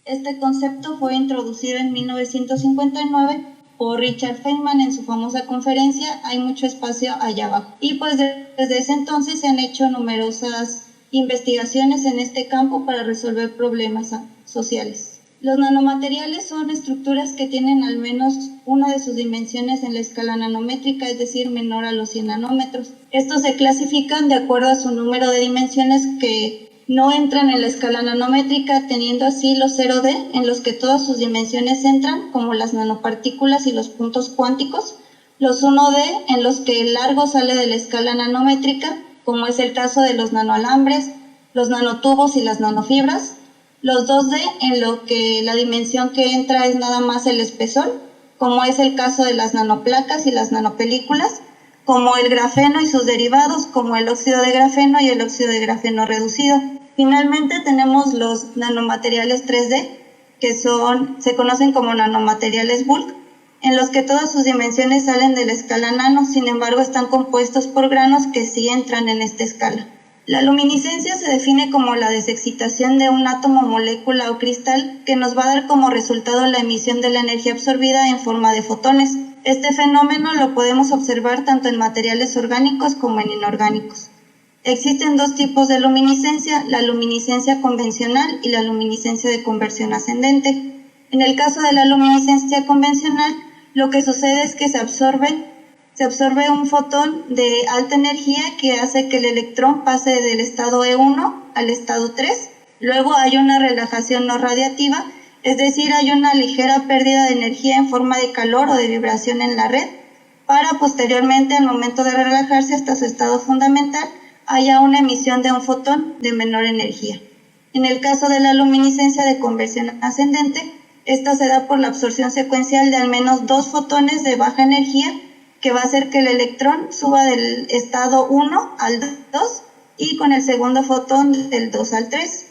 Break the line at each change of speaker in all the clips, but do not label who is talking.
Este concepto fue introducido en 1959 por Richard Feynman en su famosa conferencia Hay mucho espacio allá abajo. Y pues desde ese entonces se han hecho numerosas investigaciones en este campo para resolver problemas sociales. Los nanomateriales son estructuras que tienen al menos una de sus dimensiones en la escala nanométrica, es decir, menor a los 100 nanómetros. Estos se clasifican de acuerdo a su número de dimensiones que no entran en la escala nanométrica, teniendo así los 0D, en los que todas sus dimensiones entran, como las nanopartículas y los puntos cuánticos, los 1D, en los que el largo sale de la escala nanométrica, como es el caso de los nanoalambres, los nanotubos y las nanofibras, los 2D, en lo que la dimensión que entra es nada más el espesor, como es el caso de las nanoplacas y las nanopelículas, como el grafeno y sus derivados, como el óxido de grafeno y el óxido de grafeno reducido. Finalmente tenemos los nanomateriales 3D, que se conocen como nanomateriales bulk, en los que todas sus dimensiones salen de la escala nano, sin embargo están compuestos por granos que sí entran en esta escala. La luminiscencia se define como la desexcitación de un átomo, molécula o cristal que nos va a dar como resultado la emisión de la energía absorbida en forma de fotones. Este fenómeno lo podemos observar tanto en materiales orgánicos como en inorgánicos. Existen dos tipos de luminiscencia, la luminiscencia convencional y la luminiscencia de conversión ascendente. En el caso de la luminiscencia convencional, lo que sucede es que se absorbe un fotón de alta energía que hace que el electrón pase del estado E1 al estado 3. Luego hay una relajación no radiativa, es decir, hay una ligera pérdida de energía en forma de calor o de vibración en la red, para posteriormente, al momento de relajarse hasta su estado fundamental, haya una emisión de un fotón de menor energía. En el caso de la luminiscencia de conversión ascendente, esta se da por la absorción secuencial de al menos 2 fotones de baja energía, que va a hacer que el electrón suba del estado 1 al 2 y con el segundo fotón del 2 al 3.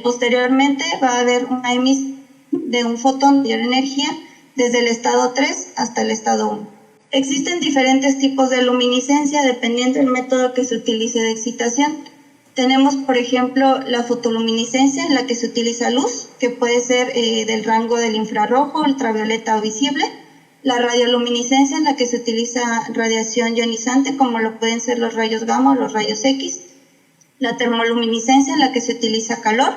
Posteriormente va a haber una emisión de un fotón de mayor energía desde el estado 3 hasta el estado 1. Existen diferentes tipos de luminiscencia dependiendo del método que se utilice de excitación. Tenemos, por ejemplo, la fotoluminiscencia, en la que se utiliza luz, que puede ser del rango del infrarrojo, ultravioleta o visible. La radioluminiscencia, en la que se utiliza radiación ionizante, como lo pueden ser los rayos gamma o los rayos X. La termoluminiscencia, en la que se utiliza calor.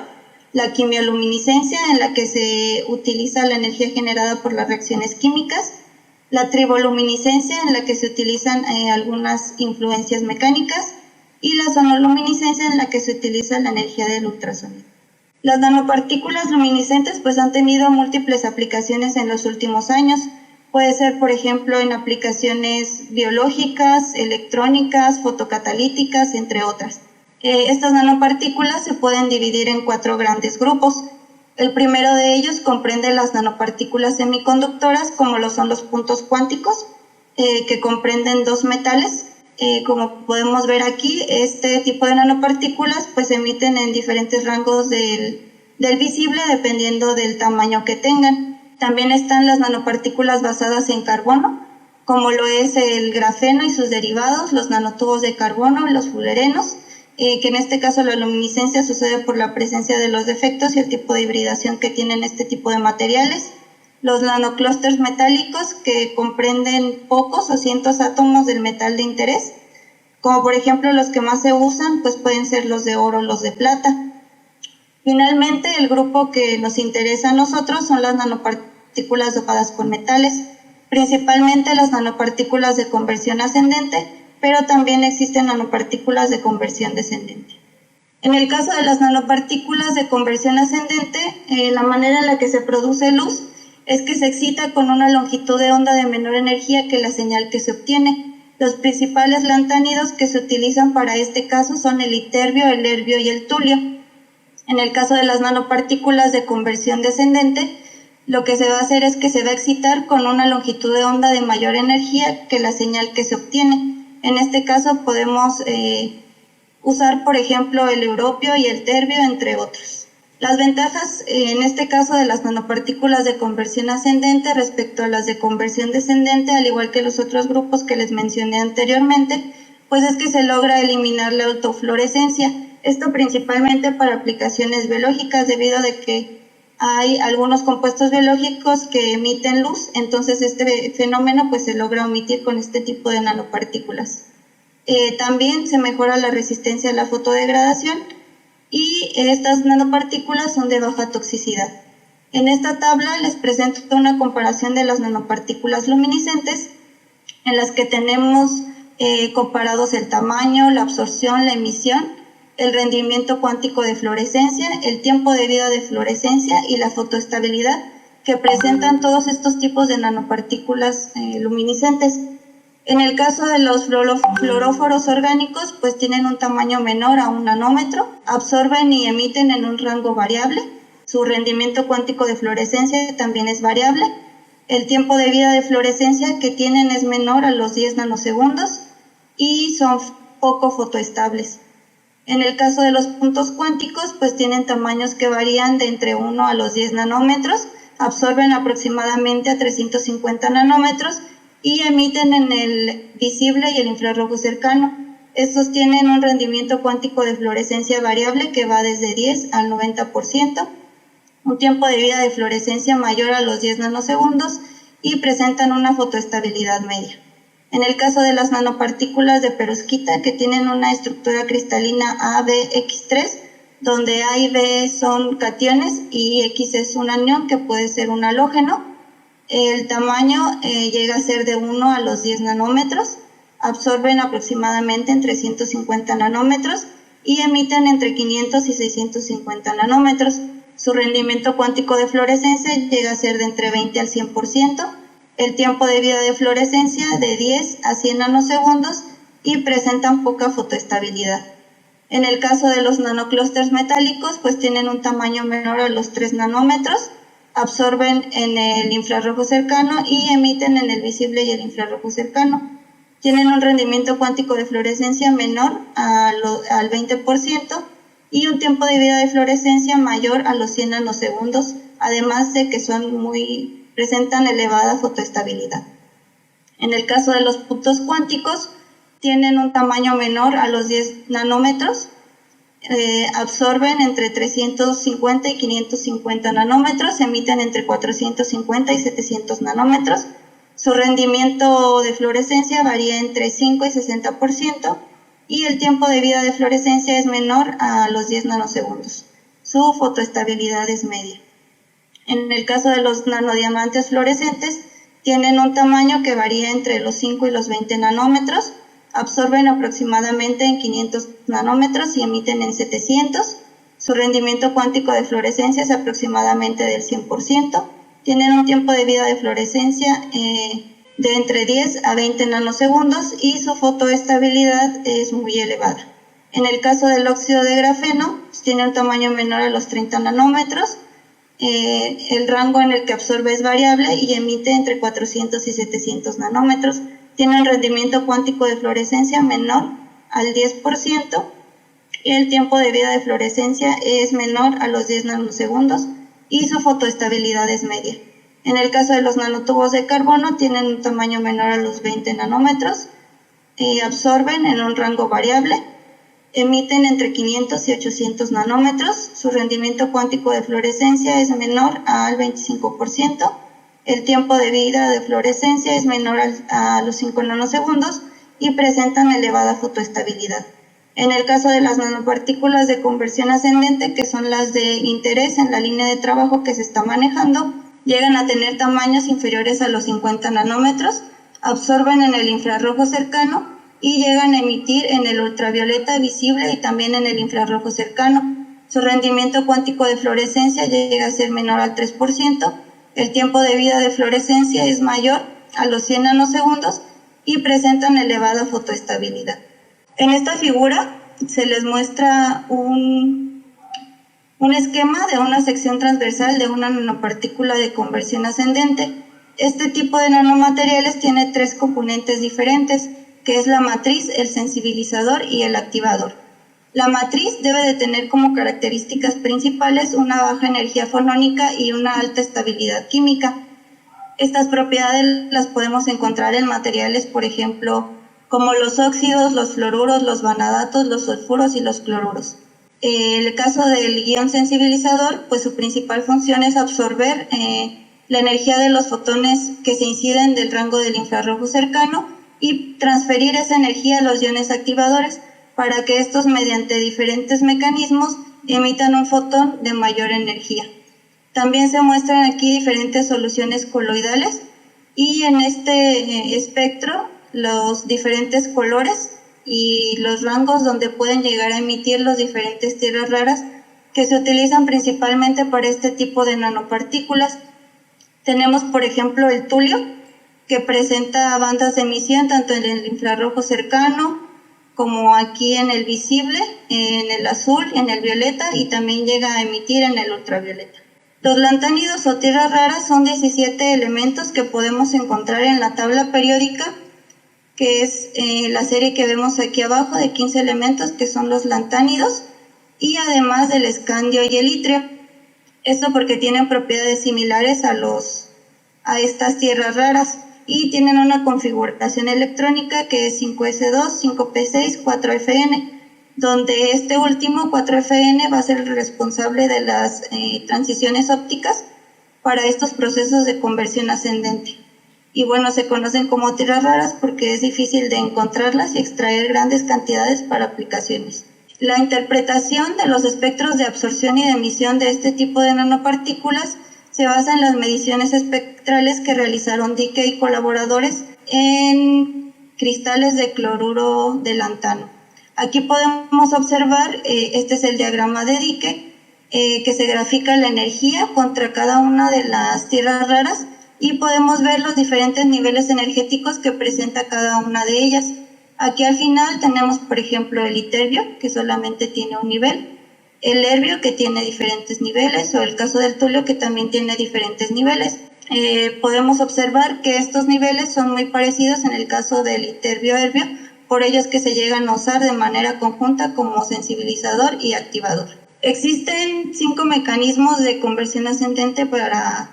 La quimioluminiscencia, en la que se utiliza la energía generada por las reacciones químicas. La triboluminiscencia, en la que se utilizan algunas influencias mecánicas. Y la sonoluminiscencia, en la que se utiliza la energía del ultrasonido. Las nanopartículas luminiscentes pues han tenido múltiples aplicaciones en los últimos años. Puede ser, por ejemplo, en aplicaciones biológicas, electrónicas, fotocatalíticas, entre otras. Estas nanopartículas se pueden dividir en 4 grandes grupos. El primero de ellos comprende las nanopartículas semiconductoras, como lo son los puntos cuánticos, que comprenden 2 metales. Como podemos ver aquí, este tipo de nanopartículas pues emiten en diferentes rangos del visible dependiendo del tamaño que tengan. También están las nanopartículas basadas en carbono, como lo es el grafeno y sus derivados, los nanotubos de carbono, los fullerenos, que en este caso la luminiscencia sucede por la presencia de los defectos y el tipo de hibridación que tienen este tipo de materiales. Los nanoclústeres metálicos, que comprenden pocos o cientos átomos del metal de interés, como por ejemplo los que más se usan, pues pueden ser los de oro o los de plata. Finalmente, el grupo que nos interesa a nosotros son las nanopartículas dopadas con metales, principalmente las nanopartículas de conversión ascendente, pero también existen nanopartículas de conversión descendente. En el caso de las nanopartículas de conversión ascendente, la manera en la que se produce luz es que se excita con una longitud de onda de menor energía que la señal que se obtiene. Los principales lantánidos que se utilizan para este caso son el iterbio, el erbio y el tulio. En el caso de las nanopartículas de conversión descendente, lo que se va a hacer es que se va a excitar con una longitud de onda de mayor energía que la señal que se obtiene. En este caso podemos usar, por ejemplo, el europio y el terbio, entre otros. Las ventajas, en este caso, de las nanopartículas de conversión ascendente respecto a las de conversión descendente, al igual que los otros grupos que les mencioné anteriormente, pues es que se logra eliminar la autofluorescencia. Esto principalmente para aplicaciones biológicas, debido a que hay algunos compuestos biológicos que emiten luz, entonces este fenómeno pues se logra omitir con este tipo de nanopartículas. También se mejora la resistencia a la fotodegradación y estas nanopartículas son de baja toxicidad. En esta tabla les presento una comparación de las nanopartículas luminiscentes en las que tenemos comparados el tamaño, la absorción, la emisión, el rendimiento cuántico de fluorescencia, el tiempo de vida de fluorescencia y la fotoestabilidad que presentan todos estos tipos de nanopartículas luminiscentes. En el caso de los fluoróforos orgánicos, pues tienen un tamaño menor a 1 nanómetro, absorben y emiten en un rango variable, su rendimiento cuántico de fluorescencia también es variable, el tiempo de vida de fluorescencia que tienen es menor a los 10 nanosegundos y son poco fotoestables. En el caso de los puntos cuánticos, pues tienen tamaños que varían de entre 1 a los 10 nanómetros, absorben aproximadamente a 350 nanómetros y emiten en el visible y el infrarrojo cercano. Estos tienen un rendimiento cuántico de fluorescencia variable que va desde 10 al 90%, un tiempo de vida de fluorescencia mayor a los 10 nanosegundos y presentan una fotoestabilidad media. En el caso de las nanopartículas de perovskita, que tienen una estructura cristalina ABX3, donde A y B son cationes y X es un anión que puede ser un halógeno, el tamaño llega a ser de 1 a los 10 nanómetros, absorben aproximadamente entre 150 nanómetros y emiten entre 500 y 650 nanómetros. Su rendimiento cuántico de fluorescencia llega a ser de entre 20 al 100%, el tiempo de vida de fluorescencia de 10 a 100 nanosegundos y presentan poca fotoestabilidad. En el caso de los nanoclústeres metálicos, pues tienen un tamaño menor a los 3 nanómetros, absorben en el infrarrojo cercano y emiten en el visible y el infrarrojo cercano. Tienen un rendimiento cuántico de fluorescencia menor al 20% y un tiempo de vida de fluorescencia mayor a los 100 nanosegundos, además de que presentan elevada fotoestabilidad. En el caso de los puntos cuánticos, tienen un tamaño menor a los 10 nanómetros, absorben entre 350 y 550 nanómetros, emiten entre 450 y 700 nanómetros. Su rendimiento de fluorescencia varía entre 5 y 60% y el tiempo de vida de fluorescencia es menor a los 10 nanosegundos. Su fotoestabilidad es media. En el caso de los nanodiamantes fluorescentes, tienen un tamaño que varía entre los 5 y los 20 nanómetros, absorben aproximadamente en 500 nanómetros y emiten en 700. Su rendimiento cuántico de fluorescencia es aproximadamente del 100%. Tienen un tiempo de vida de fluorescencia de entre 10 a 20 nanosegundos y su fotoestabilidad es muy elevada. En el caso del óxido de grafeno, tiene un tamaño menor a los 30 nanómetros. El rango en el que absorbe es variable y emite entre 400 y 700 nanómetros. Tiene un rendimiento cuántico de fluorescencia menor al 10% y el tiempo de vida de fluorescencia es menor a los 10 nanosegundos y su fotoestabilidad es media. En el caso de los nanotubos de carbono, tienen un tamaño menor a los 20 nanómetros, absorben en un rango variable, emiten entre 500 y 800 nanómetros, su rendimiento cuántico de fluorescencia es menor al 25%, el tiempo de vida de fluorescencia es menor a los 5 nanosegundos y presentan elevada fotoestabilidad. En el caso de las nanopartículas de conversión ascendente, que son las de interés en la línea de trabajo que se está manejando, llegan a tener tamaños inferiores a los 50 nanómetros, absorben en el infrarrojo cercano y llegan a emitir en el ultravioleta visible y también en el infrarrojo cercano. Su rendimiento cuántico de fluorescencia llega a ser menor al 3%, el tiempo de vida de fluorescencia es mayor a los 100 nanosegundos y presentan elevada fotoestabilidad. En esta figura se les muestra un esquema de una sección transversal de una nanopartícula de conversión ascendente. Este tipo de nanomateriales tiene 3 componentes diferentes, que es la matriz, el sensibilizador y el activador. La matriz debe de tener como características principales una baja energía fonónica y una alta estabilidad química. Estas propiedades las podemos encontrar en materiales, por ejemplo, como los óxidos, los fluoruros, los vanadatos, los sulfuros y los cloruros. El caso del guión sensibilizador, pues su principal función es absorber la energía de los fotones que se inciden del rango del infrarrojo cercano y transferir esa energía a los iones activadores para que estos, mediante diferentes mecanismos, emitan un fotón de mayor energía. También se muestran aquí diferentes soluciones coloidales y en este espectro los diferentes colores y los rangos donde pueden llegar a emitir las diferentes tierras raras que se utilizan principalmente para este tipo de nanopartículas. Tenemos, por ejemplo, el tulio, que presenta bandas de emisión tanto en el infrarrojo cercano como aquí en el visible, en el azul, en el violeta, y también llega a emitir en el ultravioleta. Los lantánidos o tierras raras son 17 elementos que podemos encontrar en la tabla periódica, que es la serie que vemos aquí abajo de 15 elementos, que son los lantánidos, y además del escandio y el itrio. Esto porque tienen propiedades similares a estas tierras raras y tienen una configuración electrónica que es 5s2, 5p6, 4fn, donde este último, 4fn, va a ser el responsable de las transiciones ópticas para estos procesos de conversión ascendente. Y bueno, se conocen como tierras raras porque es difícil de encontrarlas y extraer grandes cantidades para aplicaciones. La interpretación de los espectros de absorción y de emisión de este tipo de nanopartículas se basa en las mediciones espectrales que realizaron Dicke y colaboradores en cristales de cloruro de lantano. Aquí podemos observar, este es el diagrama de Dicke, que se grafica la energía contra cada una de las tierras raras y podemos ver los diferentes niveles energéticos que presenta cada una de ellas. Aquí al final tenemos, por ejemplo, el iterbio, que solamente tiene un nivel, el erbio, que tiene diferentes niveles, o el caso del tulio, que también tiene diferentes niveles. Podemos observar que estos niveles son muy parecidos en el caso del iterbio-erbio, por ello es que se llegan a usar de manera conjunta como sensibilizador y activador. Existen 5 mecanismos de conversión ascendente para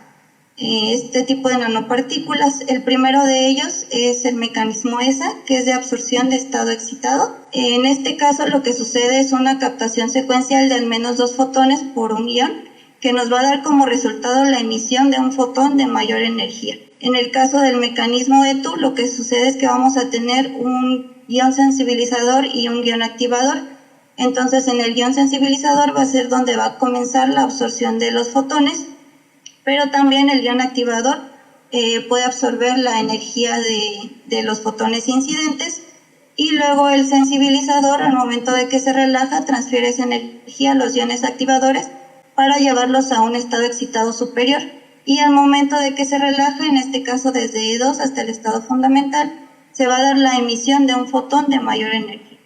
este tipo de nanopartículas. El primero de ellos es el mecanismo ESA, que es de absorción de estado excitado. En este caso lo que sucede es una captación secuencial de al menos 2 fotones por un ion, que nos va a dar como resultado la emisión de un fotón de mayor energía. En el caso del mecanismo ETU, lo que sucede es que vamos a tener un ion sensibilizador y un ion activador. Entonces en el ion sensibilizador va a ser donde va a comenzar la absorción de los fotones, pero también el ion activador puede absorber la energía de los fotones incidentes, y luego el sensibilizador, al momento de que se relaja, transfiere esa energía a los iones activadores para llevarlos a un estado excitado superior, y al momento de que se relaja, en este caso desde E2 hasta el estado fundamental, se va a dar la emisión de un fotón de mayor energía.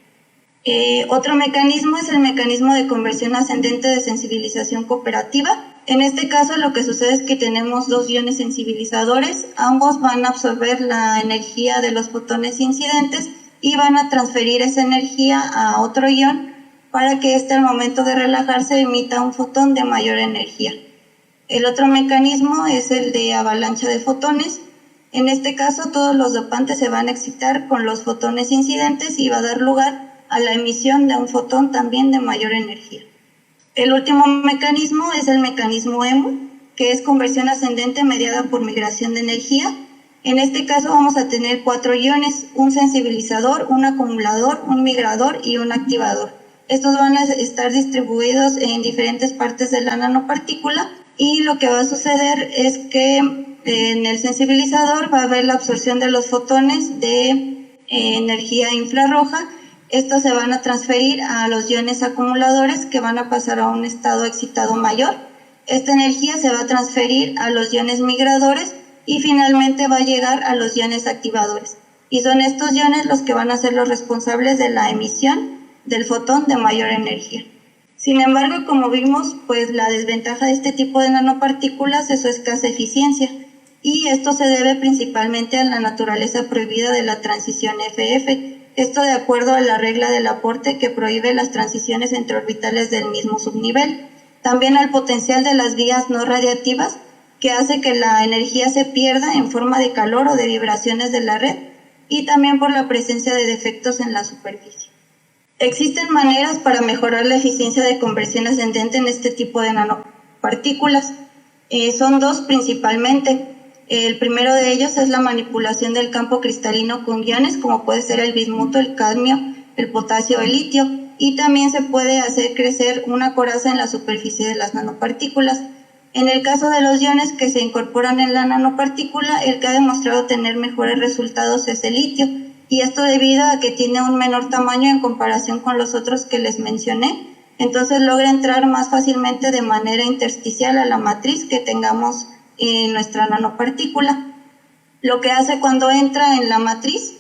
Otro mecanismo es el mecanismo de conversión ascendente de sensibilización cooperativa. En este caso lo que sucede es que tenemos 2 iones sensibilizadores, ambos van a absorber la energía de los fotones incidentes y van a transferir esa energía a otro ion para que éste, al momento de relajarse, emita un fotón de mayor energía. El otro mecanismo es el de avalancha de fotones. En este caso todos los dopantes se van a excitar con los fotones incidentes y va a dar lugar a la emisión de un fotón también de mayor energía. El último mecanismo es el mecanismo EMU, que es conversión ascendente mediada por migración de energía. En este caso vamos a tener 4 iones, un sensibilizador, un acumulador, un migrador y un activador. Estos van a estar distribuidos en diferentes partes de la nanopartícula, y lo que va a suceder es que en el sensibilizador va a haber la absorción de los fotones de energía infrarroja. Estos se van a transferir a los iones acumuladores, que van a pasar a un estado excitado mayor. Esta energía se va a transferir a los iones migradores y finalmente va a llegar a los iones activadores. Y son estos iones los que van a ser los responsables de la emisión del fotón de mayor energía. Sin embargo, como vimos, pues la desventaja de este tipo de nanopartículas es su escasa eficiencia, y esto se debe principalmente a la naturaleza prohibida de la transición FF. Esto de acuerdo a la regla del aporte, que prohíbe las transiciones entre orbitales del mismo subnivel. También al potencial de las vías no radiativas, que hace que la energía se pierda en forma de calor o de vibraciones de la red, y también por la presencia de defectos en la superficie. Existen maneras para mejorar la eficiencia de conversión ascendente en este tipo de nanopartículas. Son dos principalmente. El primero de ellos es la manipulación del campo cristalino con iones, como puede ser el bismuto, el cadmio, el potasio o el litio, y también se puede hacer crecer una coraza en la superficie de las nanopartículas. En el caso de los iones que se incorporan en la nanopartícula, el que ha demostrado tener mejores resultados es el litio, y esto debido a que tiene un menor tamaño en comparación con los otros que les mencioné, entonces logra entrar más fácilmente de manera intersticial a la matriz que tengamos en nuestra nanopartícula. Lo que hace cuando entra en la matriz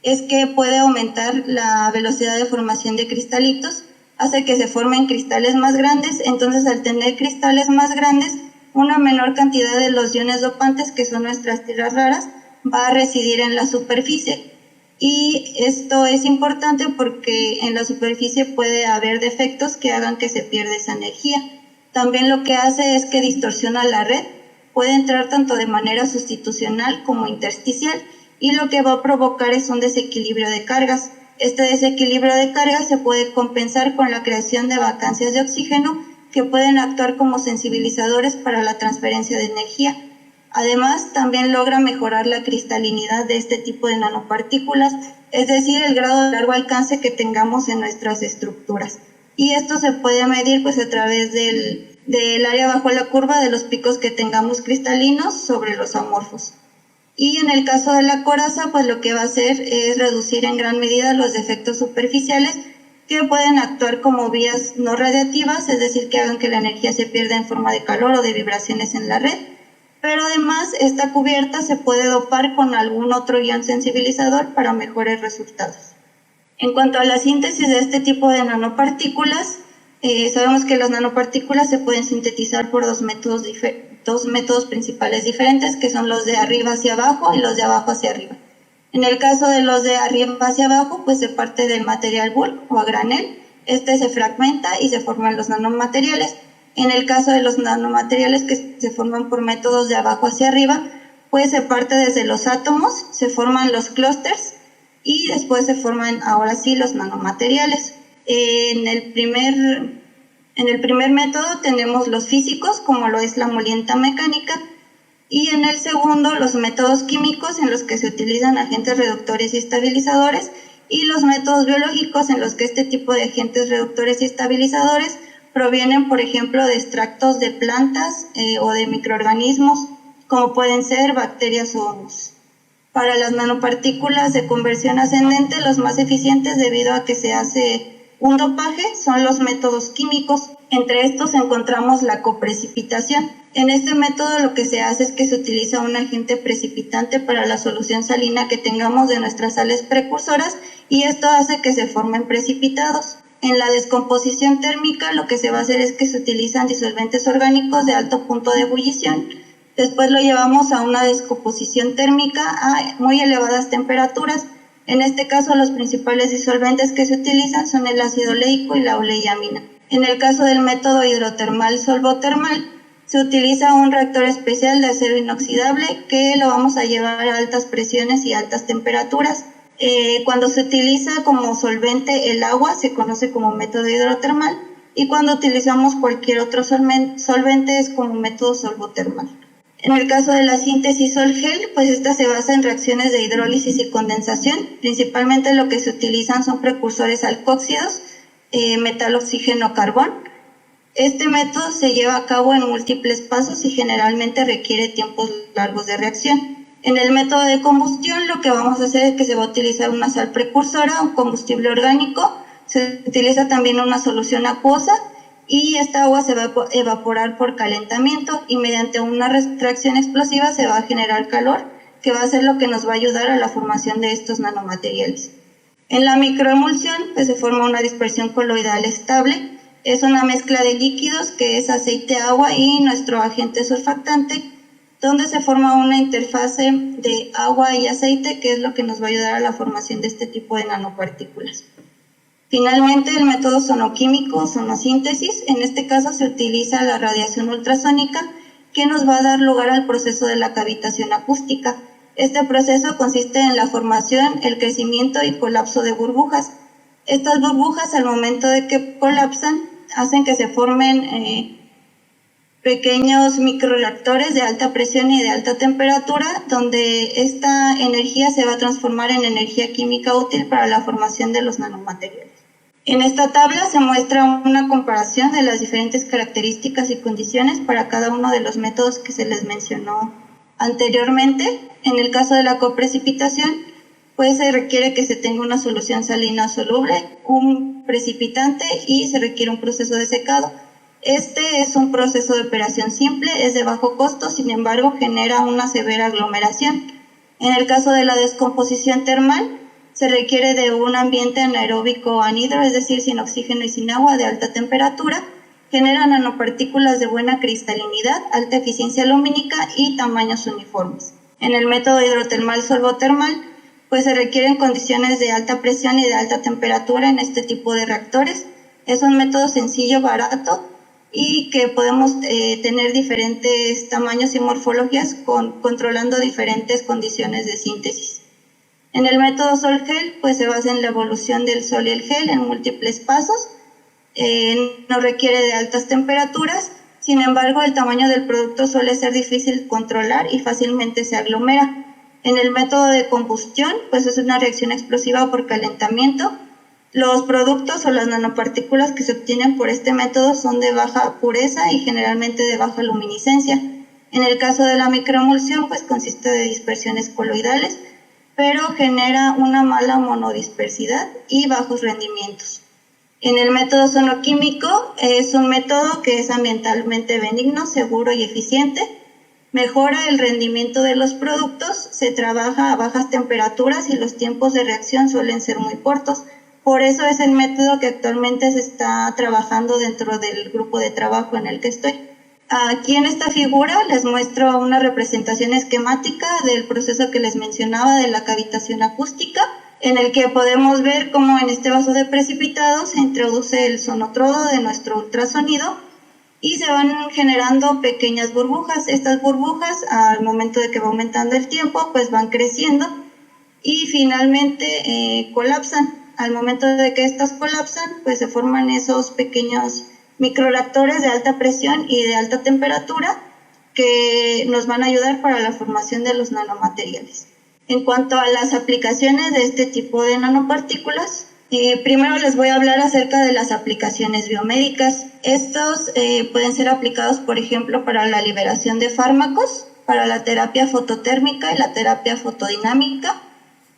es que puede aumentar la velocidad de formación de cristalitos, hace que se formen cristales más grandes, entonces al tener cristales más grandes, una menor cantidad de los iones dopantes, que son nuestras tierras raras, va a residir en la superficie. Y esto es importante porque en la superficie puede haber defectos que hagan que se pierda esa energía. También lo que hace es que distorsiona la red, puede entrar tanto de manera sustitucional como intersticial, y lo que va a provocar es un desequilibrio de cargas. Este desequilibrio de cargas se puede compensar con la creación de vacancias de oxígeno que pueden actuar como sensibilizadores para la transferencia de energía. Además, también logra mejorar la cristalinidad de este tipo de nanopartículas, es decir, el grado de largo alcance que tengamos en nuestras estructuras. Y esto se puede medir pues a través del área bajo la curva de los picos que tengamos cristalinos sobre los amorfos. Y en el caso de la coraza, pues lo que va a hacer es reducir en gran medida los defectos superficiales que pueden actuar como vías no radiativas, es decir, que hagan que la energía se pierda en forma de calor o de vibraciones en la red. Pero además, esta cubierta se puede dopar con algún otro ion sensibilizador para mejores resultados. En cuanto a la síntesis de este tipo de nanopartículas, sabemos que las nanopartículas se pueden sintetizar por dos métodos principales diferentes, que son los de arriba hacia abajo y los de abajo hacia arriba. En el caso de los de arriba hacia abajo, pues se parte del material bulk o a granel, este se fragmenta y se forman los nanomateriales. En el caso de los nanomateriales que se forman por métodos de abajo hacia arriba, pues se parte desde los átomos, se forman los clústeres y después se forman ahora sí los nanomateriales. En el primer método tenemos los físicos, como lo es la molienda mecánica, y en el segundo los métodos químicos, en los que se utilizan agentes reductores y estabilizadores, y los métodos biológicos, en los que este tipo de agentes reductores y estabilizadores provienen, por ejemplo, de extractos de plantas o de microorganismos, como pueden ser bacterias o hongos. Para las nanopartículas de conversión ascendente, los más eficientes debido a que se hace un dopaje son los métodos químicos. Entre estos encontramos la coprecipitación. En este método lo que se hace es que se utiliza un agente precipitante para la solución salina que tengamos de nuestras sales precursoras, y esto hace que se formen precipitados. En la descomposición térmica lo que se va a hacer es que se utilizan disolventes orgánicos de alto punto de ebullición. Después lo llevamos a una descomposición térmica a muy elevadas temperaturas. En este caso, los principales disolventes que se utilizan son el ácido oleico y la oleiamina. En el caso del método hidrotermal solvotermal, se utiliza un reactor especial de acero inoxidable que lo vamos a llevar a altas presiones y altas temperaturas. Cuando se utiliza como solvente el agua, se conoce como método hidrotermal, y cuando utilizamos cualquier otro solvente es como método solvotermal. En el caso de la síntesis sol-gel, pues esta se basa en reacciones de hidrólisis y condensación. Principalmente lo que se utilizan son precursores alcóxidos, metal, oxígeno, carbón. Este método se lleva a cabo en múltiples pasos y generalmente requiere tiempos largos de reacción. En el método de combustión lo que vamos a hacer es que se va a utilizar una sal precursora, un combustible orgánico, se utiliza también una solución acuosa, y esta agua se va a evaporar por calentamiento, y mediante una reacción explosiva se va a generar calor, que va a ser lo que nos va a ayudar a la formación de estos nanomateriales. En la microemulsión pues se forma una dispersión coloidal estable. Es una mezcla de líquidos que es aceite, agua y nuestro agente surfactante, donde se forma una interfase de agua y aceite, que es lo que nos va a ayudar a la formación de este tipo de nanopartículas. Finalmente, el método sonoquímico, sonosíntesis, en este caso se utiliza la radiación ultrasónica, que nos va a dar lugar al proceso de la cavitación acústica. Este proceso consiste en la formación, el crecimiento y colapso de burbujas. Estas burbujas, al momento de que colapsan, hacen que se formen pequeños microreactores de alta presión y de alta temperatura, donde esta energía se va a transformar en energía química útil para la formación de los nanomateriales. En esta tabla se muestra una comparación de las diferentes características y condiciones para cada uno de los métodos que se les mencionó anteriormente. En el caso de la coprecipitación, pues se requiere que se tenga una solución salina soluble, un precipitante y se requiere un proceso de secado. Este es un proceso de operación simple, es de bajo costo, sin embargo genera una severa aglomeración. En el caso de la descomposición termal, se requiere de un ambiente anaeróbico anhidro, es decir, sin oxígeno y sin agua, de alta temperatura. Genera nanopartículas de buena cristalinidad, alta eficiencia lumínica y tamaños uniformes. En el método hidrotermal solvotermal, pues se requieren condiciones de alta presión y de alta temperatura en este tipo de reactores. Es un método sencillo, barato y que podemos tener diferentes tamaños y morfologías controlando diferentes condiciones de síntesis. En el método sol-gel, pues se basa en la evolución del sol y el gel en múltiples pasos. No requiere de altas temperaturas, sin embargo el tamaño del producto suele ser difícil de controlar y fácilmente se aglomera. En el método de combustión, pues es una reacción explosiva por calentamiento. Los productos o las nanopartículas que se obtienen por este método son de baja pureza y generalmente de baja luminiscencia. En el caso de la microemulsión, pues consiste de dispersiones coloidales, pero genera una mala monodispersidad y bajos rendimientos. En el método sonoquímico es un método que es ambientalmente benigno, seguro y eficiente. Mejora el rendimiento de los productos, se trabaja a bajas temperaturas y los tiempos de reacción suelen ser muy cortos. Por eso es el método que actualmente se está trabajando dentro del grupo de trabajo en el que estoy. Aquí en esta figura les muestro una representación esquemática del proceso que les mencionaba de la cavitación acústica, en el que podemos ver cómo en este vaso de precipitado se introduce el sonotrodo de nuestro ultrasonido y se van generando pequeñas burbujas. Estas burbujas, al momento de que va aumentando el tiempo, pues van creciendo y finalmente colapsan. Al momento de que estas colapsan, pues se forman esos pequeños microreactores de alta presión y de alta temperatura que nos van a ayudar para la formación de los nanomateriales. En cuanto a las aplicaciones de este tipo de nanopartículas, primero les voy a hablar acerca de las aplicaciones biomédicas. Estos pueden ser aplicados, por ejemplo, para la liberación de fármacos, para la terapia fototérmica y la terapia fotodinámica,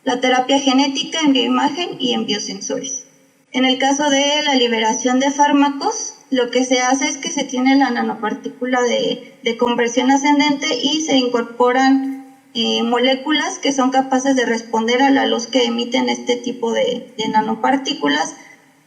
la terapia genética en bioimagen y en biosensores. En el caso de la liberación de fármacos, lo que se hace es que se tiene la nanopartícula de conversión ascendente y se incorporan moléculas que son capaces de responder a la luz que emiten este tipo de nanopartículas,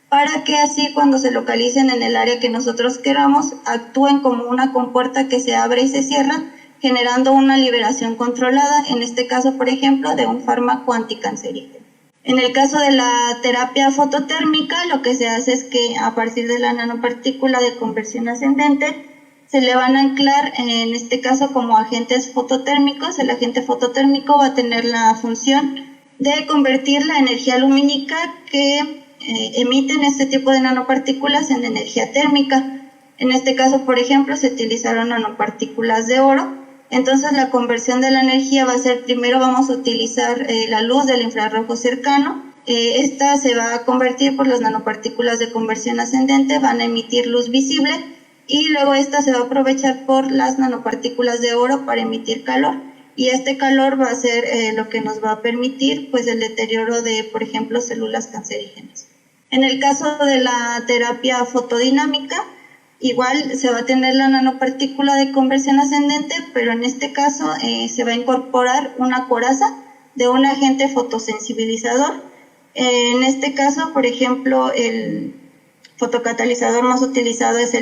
para que así cuando se localicen en el área que nosotros queramos, actúen como una compuerta que se abre y se cierra, generando una liberación controlada, en este caso, por ejemplo, de un fármaco anticancerígeno. En el caso de la terapia fototérmica, lo que se hace es que a partir de la nanopartícula de conversión ascendente, se le van a anclar, en este caso como agentes fototérmicos. El agente fototérmico va a tener la función de convertir la energía lumínica que emiten este tipo de nanopartículas en energía térmica. En este caso, por ejemplo, se utilizaron nanopartículas de oro. Entonces la conversión de la energía va a ser, primero vamos a utilizar la luz del infrarrojo cercano. Esta se va a convertir por las nanopartículas de conversión ascendente, van a emitir luz visible, y luego esta se va a aprovechar por las nanopartículas de oro para emitir calor, y este calor va a ser lo que nos va a permitir pues el deterioro de, por ejemplo, células cancerígenas. En el caso de la terapia fotodinámica, igual se va a tener la nanopartícula de conversión ascendente, pero en este caso se va a incorporar una coraza de un agente fotosensibilizador. En este caso, por ejemplo, el fotocatalizador más utilizado es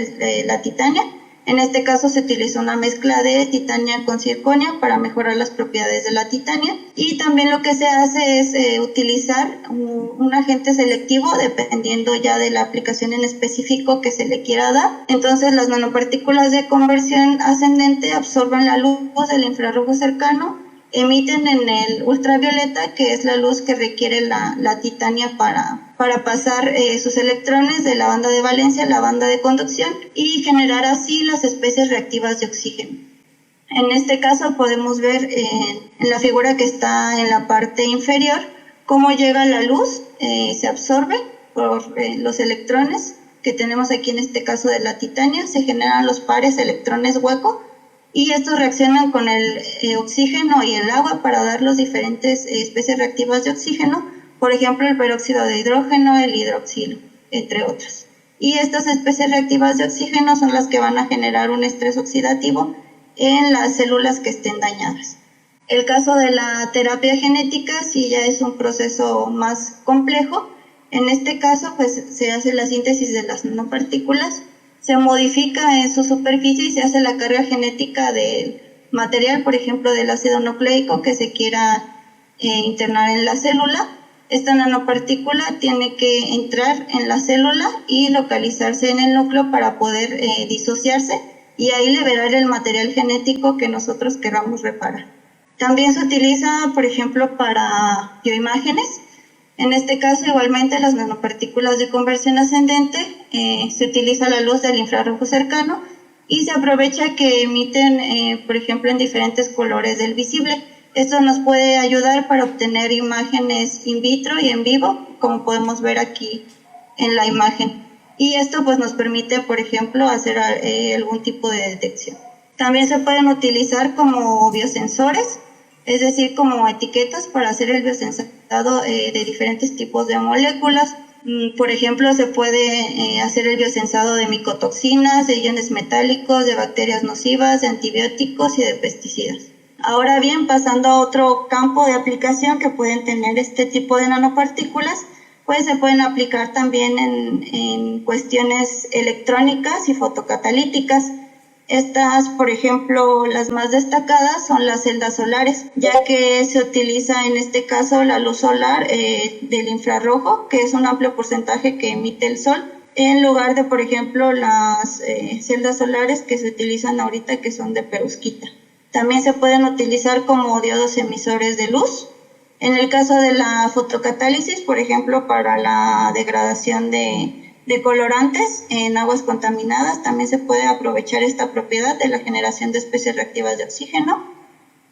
la titania. En este caso se utilizó una mezcla de titania con circonia para mejorar las propiedades de la titania, y también lo que se hace es utilizar un agente selectivo dependiendo ya de la aplicación en específico que se le quiera dar. Entonces las nanopartículas de conversión ascendente absorben la luz del infrarrojo cercano, emiten en el ultravioleta, que es la luz que requiere la titania para para pasar sus electrones de la banda de valencia a la banda de conducción y generar así las especies reactivas de oxígeno. En este caso podemos ver en la figura que está en la parte inferior cómo llega la luz, se absorbe por los electrones que tenemos aquí en este caso de la titanio, se generan los pares electrones hueco y estos reaccionan con el oxígeno y el agua para dar las diferentes especies reactivas de oxígeno, por ejemplo el peróxido de hidrógeno, el hidroxilo, entre otras. Y estas especies reactivas de oxígeno son las que van a generar un estrés oxidativo en las células que estén dañadas. El caso de la terapia genética sí ya es un proceso más complejo. En este caso pues se hace la síntesis de las nanopartículas, se modifica en su superficie y se hace la carga genética del material, por ejemplo del ácido nucleico que se quiera internar en la célula. Esta nanopartícula tiene que entrar en la célula y localizarse en el núcleo para poder disociarse y ahí liberar el material genético que nosotros queramos reparar. También se utiliza, por ejemplo, para bioimágenes. En este caso, igualmente, las nanopartículas de conversión ascendente, se utiliza la luz del infrarrojo cercano y se aprovecha que emiten, por ejemplo, en diferentes colores del visible. Esto nos puede ayudar para obtener imágenes in vitro y en vivo, como podemos ver aquí en la imagen. Y esto pues nos permite, por ejemplo, hacer algún tipo de detección. También se pueden utilizar como biosensores, es decir, como etiquetas para hacer el biosensado de diferentes tipos de moléculas. Por ejemplo, se puede hacer el biosensado de micotoxinas, de iones metálicos, de bacterias nocivas, de antibióticos y de pesticidas. Ahora bien, pasando a otro campo de aplicación que pueden tener este tipo de nanopartículas, pues se pueden aplicar también en cuestiones electrónicas y fotocatalíticas. Estas, por ejemplo, las más destacadas son las celdas solares, ya que se utiliza en este caso la luz solar del infrarrojo, que es un amplio porcentaje que emite el sol, en lugar de, por ejemplo, las celdas solares que se utilizan ahorita, que son de perovskita. También se pueden utilizar como diodos emisores de luz. En el caso de la fotocatálisis, por ejemplo, para la degradación de colorantes en aguas contaminadas, también se puede aprovechar esta propiedad de la generación de especies reactivas de oxígeno.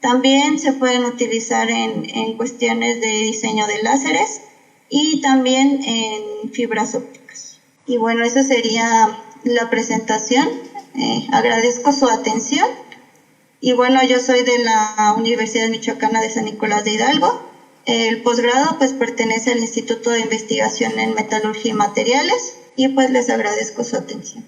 También se pueden utilizar en cuestiones de diseño de láseres y también en fibras ópticas. Y bueno, esa sería la presentación. Agradezco su atención. Y bueno, yo soy de la Universidad Michoacana de San Nicolás de Hidalgo. El posgrado pues pertenece al Instituto de Investigación en Metalurgia y Materiales y pues les agradezco su atención.